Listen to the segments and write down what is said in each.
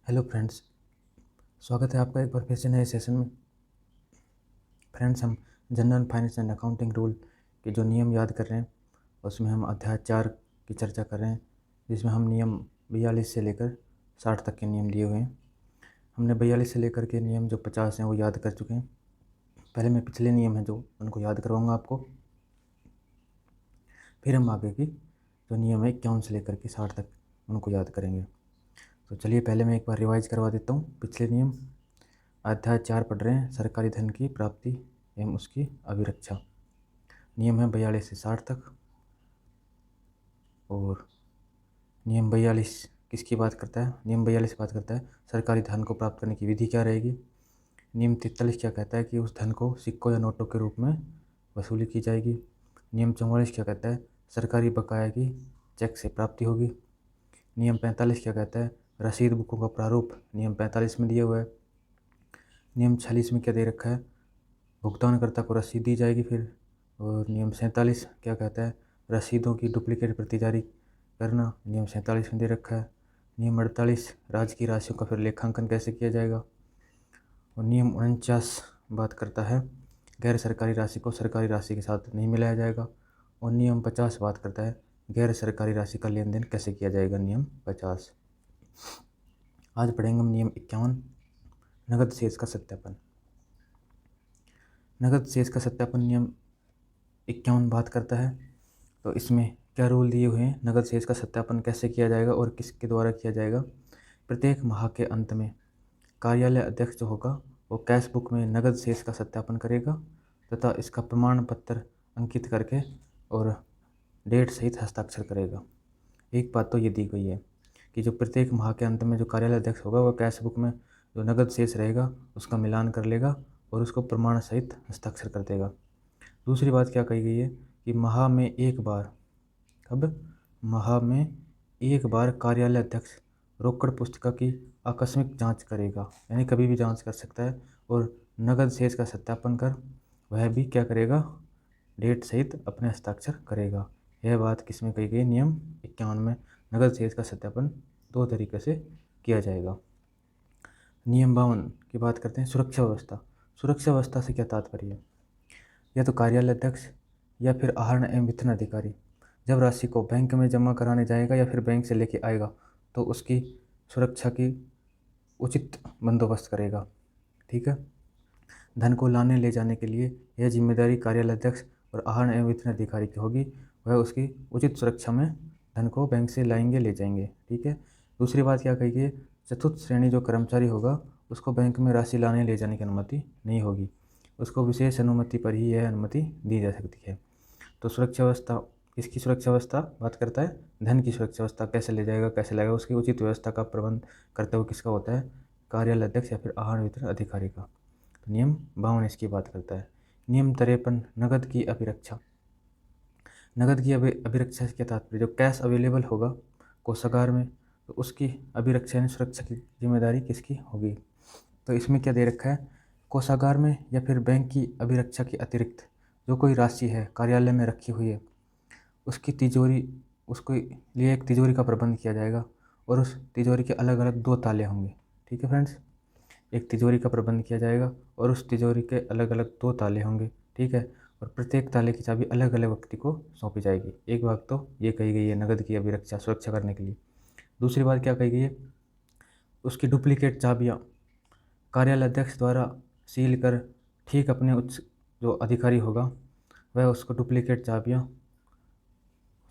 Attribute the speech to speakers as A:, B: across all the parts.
A: Hello friends, स्वागत है आपका एक बार फिर से नए सेशन में। फ्रेंड्स, हम general finance and accounting rule के जो नियम याद कर रहे हैं उसमें हम अध्याय 4 की चर्चा कर रहे हैं, जिसमें हम नियम 42 से लेकर 60 तक के नियम दिए हुए हैं। हमने 42 से लेकर के नियम जो 50 हैं वो याद कर चुके हैं। पहले मैं पिछले नियम हैं जो उनको याद करवाऊँगा आपको, फिर हम आगे की जो नियम है 51 से लेकर के 60 तक उनको याद करेंगे। तो चलिए पहले मैं एक बार रिवाइज करवा देता हूँ पिछले नियम। अध्याय 4 पढ़ रहे हैं, सरकारी धन की प्राप्ति एवं उसकी अभिरक्षा। नियम है 42 से 60 तक। और नियम 42 किसकी बात करता है? नियम 42 बात करता है सरकारी धन को प्राप्त करने की विधि क्या रहेगी। नियम 43 क्या कहता है कि उस धन को सिक्कों या नोटों के रूप में वसूली की जाएगी। नियम 44 क्या कहता है? सरकारी बकाया की चेक से प्राप्ति होगी। नियम 45 क्या कहता है? रसीद बुकों का प्रारूप नियम 45 में दिया हुआ है। नियम 46 में क्या दे रखा है? भुगतानकर्ता को रसीद दी जाएगी फिर। और नियम 47 क्या कहता है? रसीदों की डुप्लीकेट प्रति जारी करना नियम 47 में दे रखा है। नियम 48 राज्य की राशियों का फिर लेखांकन कैसे किया जाएगा। और नियम 49 बात करता है गैर सरकारी राशि को सरकारी राशि के साथ नहीं मिलाया जाएगा। और नियम 50 बात करता है गैर सरकारी राशि का लेन देन कैसे किया जाएगा, नियम 50। आज पढ़ेंगे हम नियम 51, नगद शेष का सत्यापन। नगद शेष का सत्यापन नियम 51 बात करता है। तो इसमें क्या रूल दिए हुए हैं? नगद शेष का सत्यापन कैसे किया जाएगा और किसके द्वारा किया जाएगा। प्रत्येक माह के अंत में कार्यालय अध्यक्ष जो होगा वो कैश बुक में नगद शेष का सत्यापन करेगा तथा इसका प्रमाण पत्र अंकित करके और डेट सहित हस्ताक्षर करेगा। एक बात तो ये दी गई है कि जो प्रत्येक माह के अंत में जो कार्यालय अध्यक्ष होगा वो कैश बुक में जो नगद शेष रहेगा उसका मिलान कर लेगा और उसको प्रमाण सहित हस्ताक्षर कर देगा। दूसरी बात क्या कही गई है कि माह में एक बार, कब? माह में एक बार कार्यालय अध्यक्ष रोकड़ पुस्तिका की आकस्मिक जांच करेगा, यानी कभी भी जांच कर सकता है। और नगद शेष का सत्यापन कर वह भी क्या करेगा? डेट सहित अपने हस्ताक्षर करेगा। यह बात किसमें कही गई? नियम 51 में। नगद शेष का सत्यापन दो तरीके से किया जाएगा। नियम 52 की बात करते हैं, सुरक्षा व्यवस्था। सुरक्षा व्यवस्था से क्या तात्पर्य है? या तो कार्यालय अध्यक्ष या फिर आहरण एवं वितरण अधिकारी जब राशि को बैंक में जमा कराने जाएगा या फिर बैंक से लेके आएगा तो उसकी सुरक्षा की उचित बंदोबस्त करेगा। ठीक है। धन को लाने ले जाने के लिए यह जिम्मेदारी कार्यालय अध्यक्ष और आहरण एवं वितरण अधिकारी की होगी। वह उसकी उचित सुरक्षा में धन को बैंक से लाएंगे ले जाएंगे। ठीक है। दूसरी बात क्या कही गई? चतुर्थ श्रेणी जो कर्मचारी होगा उसको बैंक में राशि लाने ले जाने की अनुमति नहीं होगी, उसको विशेष अनुमति पर ही यह अनुमति दी जा सकती है। तो सुरक्षा व्यवस्था, किसकी सुरक्षा व्यवस्था बात करता है? धन की सुरक्षा व्यवस्था। कैसे ले जाएगा, कैसे लाएगा, उसकी उचित व्यवस्था का प्रबंध करते हुए किसका होता है? कार्यालय अध्यक्ष या फिर आहरण वितरण अधिकारी का। तो नियम 52 इसकी बात करता है। नियम 53, नगद की अभिरक्षा। नगद की अभिरक्षा से क्या तात्पर्य? जो कैश अवेलेबल होगा कोषागार में तो उसकी अभिरक्षा यानी सुरक्षा की जिम्मेदारी किसकी होगी। तो इसमें क्या दे रखा है? कोषागार में या फिर बैंक की अभिरक्षा के अतिरिक्त जो कोई राशि है कार्यालय में रखी हुई है उसकी तिजोरी, उसके लिए एक तिजोरी का प्रबंध किया जाएगा और उस तिजोरी के अलग अलग 2 ताले होंगे। ठीक है फ्रेंड्स, एक तिजोरी का प्रबंध किया जाएगा और उस तिजोरी के अलग अलग 2 ताले होंगे। ठीक है। और प्रत्येक ताले की चाबी अलग अलग व्यक्ति को सौंपी जाएगी। एक बात तो ये कही गई है नगद की अभिरक्षा सुरक्षा करने के लिए। दूसरी बात क्या कही गई है? उसकी डुप्लीकेट चाबियाँ कार्यालय अध्यक्ष द्वारा सील कर ठीक अपने उच्च जो अधिकारी होगा वह उसको डुप्लीकेट चाबियाँ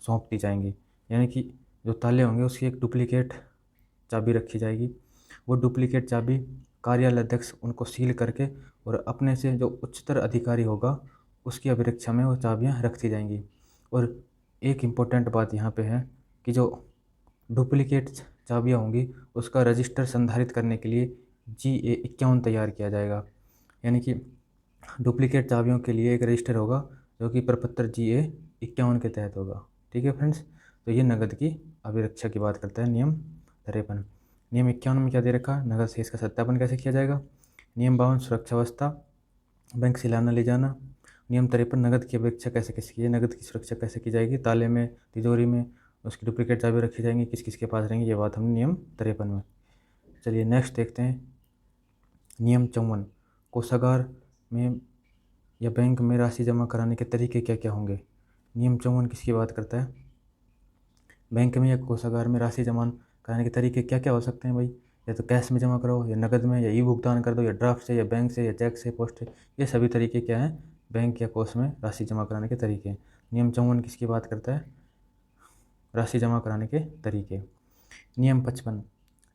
A: सौंप दी जाएंगी, यानी कि जो ताले होंगे उसकी एक डुप्लीकेट चाबी रखी जाएगी। वो डुप्लीकेट चाबी कार्यालय अध्यक्ष उनको सील करके और अपने से जो उच्चतर अधिकारी होगा उसकी अभिरक्षा में वो चाबियाँ रख दी जाएंगी। और एक इम्पोर्टेंट बात यहाँ पे है कि जो डुप्लीकेट चाबियाँ होंगी उसका रजिस्टर संधारित करने के लिए GA 51 तैयार किया जाएगा, यानी कि डुप्लीकेट चाबियों के लिए एक रजिस्टर होगा जो कि प्रपत्र GA 51 के तहत होगा। ठीक है फ्रेंड्स, तो ये नगद की अभिरक्षा की बात करता है नियम 53। नियम 51 में क्या दे रखा? नगद शेष का सत्यापन कैसे किया जाएगा। नियम 52 सुरक्षा व्यवस्था, बैंक से लाना ले जाना। नियम 53 नगद की अभिरक्षा कैसे कैसे की जाए, नगद की सुरक्षा कैसे की जाएगी। ताले में, तिजोरी में उसकी डुप्लीकेट चाबी रखी जाएंगी, किस किस के पास रहेंगी, ये बात हमने नियम 53 में चलिए नेक्स्ट देखते हैं। नियम 54, कोषागार में या बैंक में राशि जमा कराने के तरीके क्या क्या होंगे। नियम 54 किसकी बात करता है? बैंक में या कोषागार में राशि जमा कराने के तरीके क्या क्या हो सकते हैं भाई? या तो कैश में जमा कराओ, या नकद में, या ई भुगतान कर दो, या ड्राफ्ट से, या बैंक से, या चेक से, पोस्ट से। ये सभी तरीके क्या हैं? बैंक या कोष में राशि जमा कराने के तरीके। नियम 54 किसकी बात करता है? राशि जमा कराने के तरीके। नियम 55,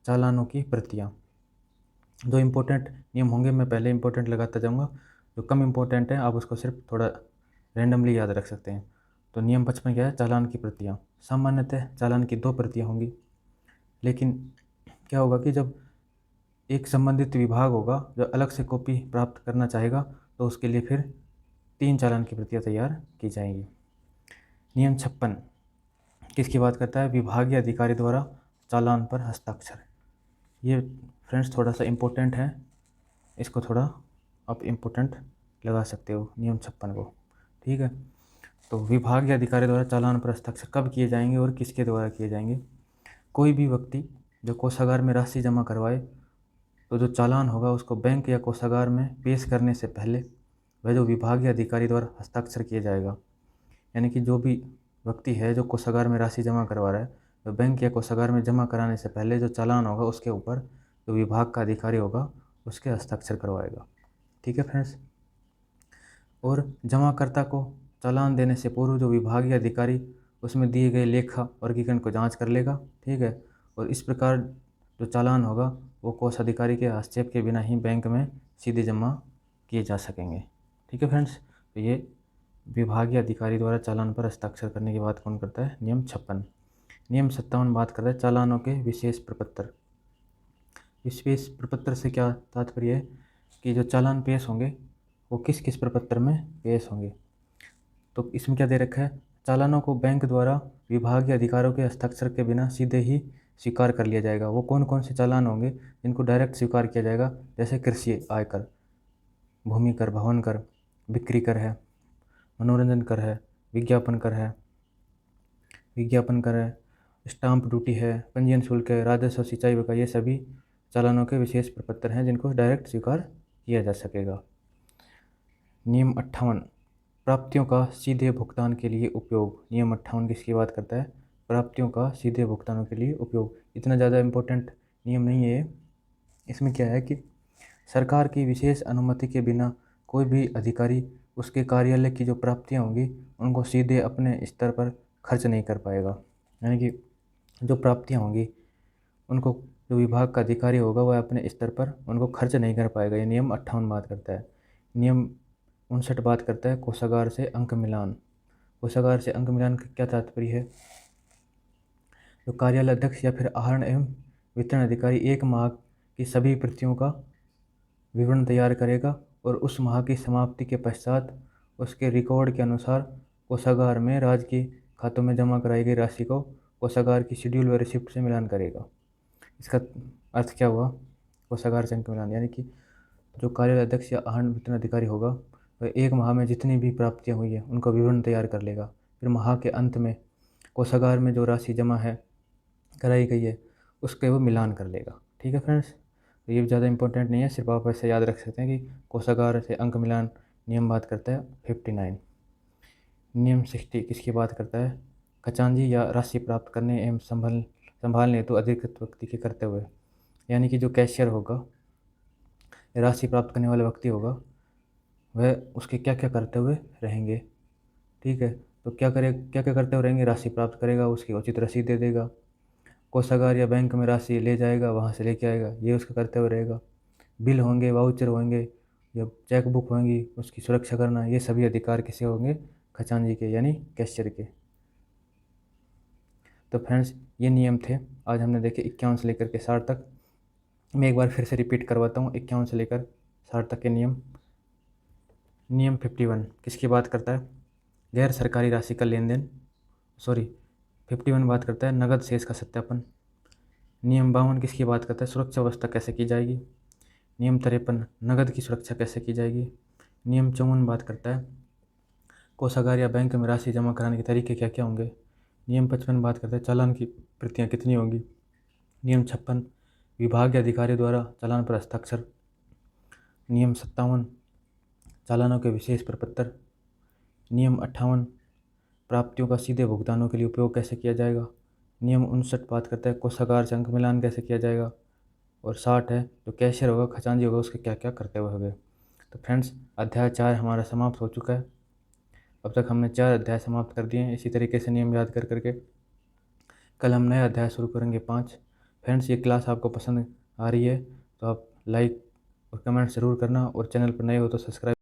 A: चालानों की प्रतियाँ। दो इम्पोर्टेंट नियम होंगे, मैं पहले इम्पोर्टेंट लगाता जाऊँगा, जो कम इम्पोर्टेंट है आप उसको सिर्फ थोड़ा रैंडमली याद रख सकते हैं। तो नियम 55 क्या है? चालान की प्रतियाँ। सामान्यतः चालान की 2 प्रतियाँ होंगी, लेकिन क्या होगा कि जब एक संबंधित विभाग होगा जो अलग से कॉपी प्राप्त करना चाहेगा, तो उसके लिए फिर 3 चालान की प्रतियाँ तैयार की जाएंगी। नियम 56 किसकी बात करता है? विभागीय अधिकारी द्वारा चालान पर हस्ताक्षर। ये फ्रेंड्स थोड़ा सा इम्पोर्टेंट है, इसको थोड़ा आप इम्पोर्टेंट लगा सकते हो नियम 56 को, ठीक है। तो विभागीय अधिकारी द्वारा चालान पर हस्ताक्षर कब किए जाएंगे और किसके द्वारा किए जाएंगे? कोई भी व्यक्ति जो कोषागार में राशि जमा करवाए, तो जो चालान होगा उसको बैंक या कोषागार में पेश करने से पहले वह जो विभागीय अधिकारी द्वारा हस्ताक्षर किया जाएगा। यानी कि जो भी व्यक्ति है जो कोषागार में राशि जमा करवा रहा है, तो बैंक या कोषागार में जमा कराने से पहले जो चालान होगा उसके ऊपर जो विभाग का अधिकारी होगा उसके हस्ताक्षर करवाएगा, ठीक है फ्रेंड्स। और जमाकर्ता को चालान देने से पूर्व जो विभागीय अधिकारी उसमें दिए गए लेखा वर्गीकरण को जांच कर लेगा, ठीक है। और इस प्रकार जो चालान होगा वो कोषाधिकारी के हस्तक्षेप के बिना ही बैंक में सीधे जमा किए जा सकेंगे, ठीक है फ्रेंड्स। तो ये विभागीय अधिकारी द्वारा चालान पर हस्ताक्षर करने की बात कौन करता है? नियम 56। नियम 57 बात करता है चालानों के विशेष प्रपत्र। विशेष प्रपत्र से क्या तात्पर्य है? कि जो चालान पेश होंगे वो किस किस प्रपत्र में पेश होंगे। तो इसमें क्या दे रखा है? चालानों को बैंक द्वारा विभागीय अधिकारियों के हस्ताक्षर के बिना सीधे ही स्वीकार कर लिया जाएगा। वो कौन कौन से चालान होंगे जिनको डायरेक्ट स्वीकार किया जाएगा? जैसे कृषि आयकर, भूमि कर, भवन कर, बिक्री कर है, मनोरंजन कर है, विज्ञापन कर है, स्टाम्प ड्यूटी है, पंजीयन शुल्क है, राजस्व, सिंचाई का, ये सभी चालानों के विशेष प्रपत्र हैं जिनको डायरेक्ट स्वीकार किया जा सकेगा। नियम 58, प्राप्तियों का सीधे भुगतान के लिए उपयोग। नियम 58 किसकी बात करता है? प्राप्तियों का सीधे भुगतानों के लिए उपयोग। इतना ज़्यादा इम्पोर्टेंट नियम नहीं है। इसमें क्या है कि सरकार की विशेष अनुमति के बिना कोई भी अधिकारी उसके कार्यालय की जो प्राप्तियां होंगी उनको सीधे अपने स्तर पर खर्च नहीं कर पाएगा। यानी कि जो प्राप्तियां होंगी उनको जो विभाग का अधिकारी होगा वह अपने स्तर पर उनको खर्च नहीं कर पाएगा। ये नियम 58 बात करता है। नियम 59 बात करता है कोषागार से अंक मिलान। कोषागार से अंक मिलान का क्या तात्पर्य है? जो कार्यालय अध्यक्ष या फिर आहरण एवं वितरण अधिकारी एक माह की सभी प्रतियों का विवरण तैयार करेगा और उस माह की समाप्ति के पश्चात उसके रिकॉर्ड के अनुसार कोषागार में राज्य के खातों में जमा कराई गई राशि को कोषागार की शेड्यूल व रिसिप्ट से मिलान करेगा। इसका अर्थ क्या हुआ? कोषागार से अंक मिलान यानी कि जो कार्यालय अध्यक्ष या आहरण वितरण अधिकारी होगा वह एक माह में जितनी भी प्राप्तियां हुई है उनका विवरण तैयार कर लेगा। फिर माह के अंत में कोषागार में जो राशि जमा है कराई गई है उसके वो मिलान कर लेगा, ठीक है फ्रेंड्स। तो ये ज़्यादा इंपॉर्टेंट नहीं है, सिर्फ आप ऐसे याद रख सकते हैं कि कोषागार से अंक मिलान नियम बात करता है 59। नियम 60 किसकी बात करता है? खजांची या राशि प्राप्त करने एवं संभालने हेतु अधिकृत व्यक्ति के करते हुए। यानी कि जो कैशियर होगा, राशि प्राप्त करने वाला व्यक्ति होगा, वह उसके क्या क्या करते हुए रहेंगे, ठीक है। तो क्या क्या करते हुए रहेंगे? राशि प्राप्त करेगा, उसकी उचित रसीद दे देगा, कोषागार या बैंक में राशि ले जाएगा, वहाँ से लेके आएगा, ये उसका करते हुए रहेगा। बिल होंगे, वाउचर होंगे या चेक बुक होंगी, उसकी सुरक्षा करना, ये सभी अधिकार किसे होंगे? खजांची के यानी कैशियर के। तो फ्रेंड्स ये नियम थे, आज हमने देखे 51 से लेकर के 60 तक। मैं एक बार फिर से रिपीट करवाता हूँ 51 से लेकर 60 तक के नियम। नियम 51 किसकी बात करता है? गैर सरकारी राशि का लेन देन। 51 बात करता है नगद शेष का सत्यापन। नियम 52 किसकी बात करता है? सुरक्षा व्यवस्था कैसे की जाएगी। नियम 53 नगद की सुरक्षा कैसे की जाएगी। नियम 54 बात करता है कोषागार या बैंक में राशि जमा कराने के तरीके क्या क्या होंगे। नियम 55 बात करता है चालान की प्रतियां कितनी होंगी। नियम 56 विभागीय अधिकारी द्वारा चालान पर हस्ताक्षर। नियम 57 चालानों के विशेष प्रपत्र। नियम 58 प्राप्तियों का सीधे भुगतानों के लिए उपयोग कैसे किया जाएगा। नियम 59 बात करता है कोषागार से अंक मिलान कैसे किया जाएगा। और 60 है जो कैशियर होगा, खजांची होगा, उसके क्या क्या कर्तव्य होंगे। तो फ्रेंड्स, अध्याय 4 हमारा समाप्त हो चुका है। अब तक हमने 4 अध्याय समाप्त कर दिए हैं। इसी तरीके से नियम याद कर करके कल हम नए अध्याय शुरू करेंगे 5। फ्रेंड्स, ये क्लास आपको पसंद आ रही है तो आप लाइक और कमेंट ज़रूर करना, और चैनल पर नए हो तो सब्सक्राइब